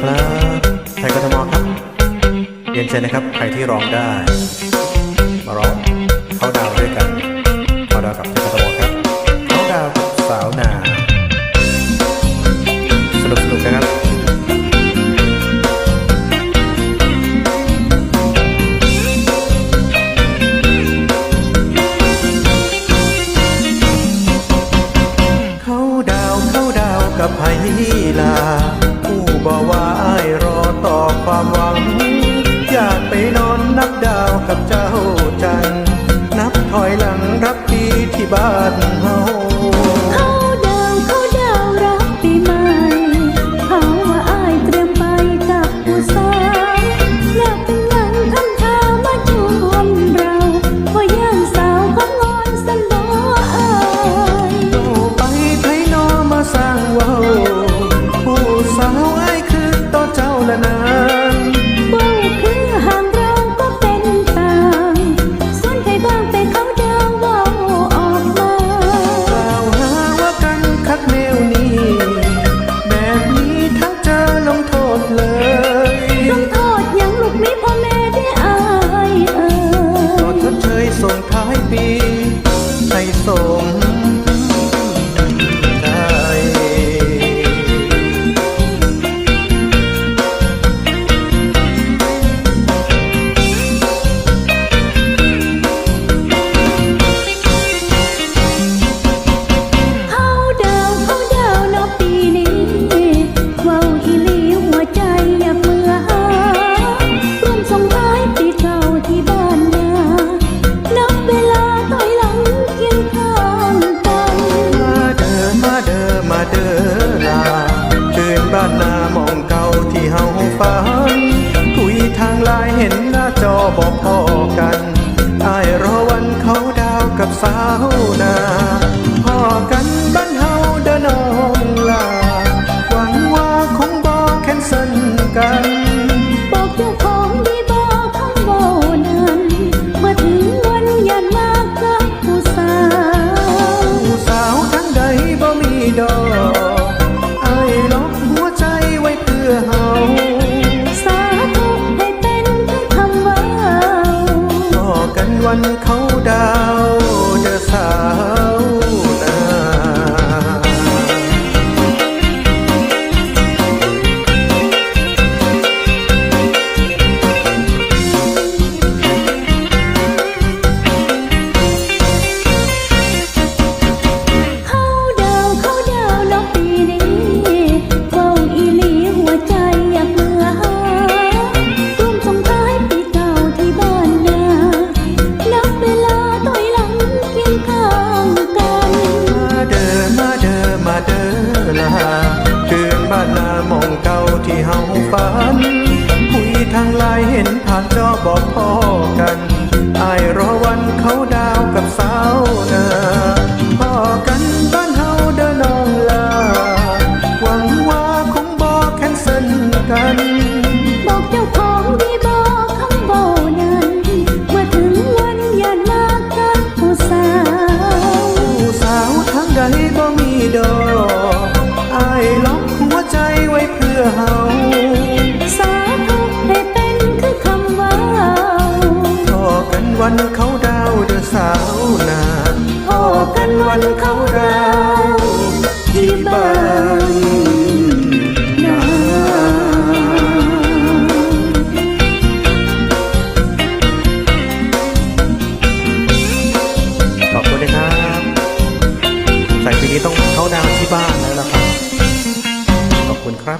ครับไทยกทมครับเรียนเชิญนะครับใครที่ร้องได้มาร้องเข้าดาวด้วยกันเข้าดาวกับไทยกทมครับเข้าดาวกับสาวนาสนุกนะครับเข้าดาวกับไฮลาผู้บอกว่าอ้ายรอต่อความหวังอยากไปนอนนับดาวกับเจ้าจันนับถอยหลังรับปีที่บ้านเฮาเข้าดาวรับปีใหม่เขาว่าอ้ายเตรียมไปกับผู้สาวอยากเป็นเงินทำท่ามาชวนเราว่าย่างสาวก็งอนสันบ่อ้ายเราไปไทยนอมาสร้างเว้าผู้สาวอ้ายคือต่อเจ้าละนานเว้าคือห่างเราก็เป็นต่างส่วนใครบ้างไปเข้าดาวเว้าออกมากล่าวหาว่ากันคักแนวนี้แบบนี้ทั้งเจอลงโทษเลยลงโทษยังลูกมีพ่อแม่ได้อายก็ชดเชยส่งท้ายปีให้สมใจเข้าดาวเนาะปีนี้เว้าอีหลีหัวใจอยากเมื่อหาร่วมส่งท้ายปีเก่าที่บ้านนานับเวลาถอยหลังเคียงข้างกันมาเด้อลาคืนบ้านนามองเก่าที่เฮาฝันคุยทางไลน์เห็นหน้าจอบอกพอกันอ้ายรอวันเขาดาวกับสาวนาพอกันบ้านเฮาเด้อน้องลาหวังว่าคงบ่แคนเซิลกันบอกเจ้าของดีบอกคำเว้านั้นเมื่อถึงวันยันมากับผู้สาวทั้งใดบ่มีดอกอ้ายล็อกหัวใจไว้เพื่อเฮาสาธุให้เป็นทั้งคำว่าพอกันวันเขาดาวเด้อสาวนาเข้าดาวเนาะปีนี้เว้าอีหลีหัวใจอยากเมื่อหาร่วมส่งท้ายปีเก่าที่บ้านนานับเวลาถอยหลังเคียงข้างกันมาเด้อลาคืนบ้านนามองเก่าที่เฮาฝันคุยทางไลน์เห็นผ่านจอบอกพอกันอ้ายรอวันเขาดาวกับสาวนาพอกันบ้านเฮาเด้อน้องลาหวังว่าคงบ่แคนเซิลกันบอกเจ้าของดีบอกคำเว้านั้นเมื่อถึงวันยันมากับผู้สาวทั้งใดบ่มีดอกอ้ายล็อกหัวใจไว้เพื่อเฮาสาธุให้เป็นคือคำว่าพอกันวันเขาดาวเด้อสาวนาพอกันวันเขาดาวที่บ้านนาขอบคุณนะครับใส่ปีนี้ต้องเข้าดาวที่บ้านแล้วล่ะครับขอบคุณครับ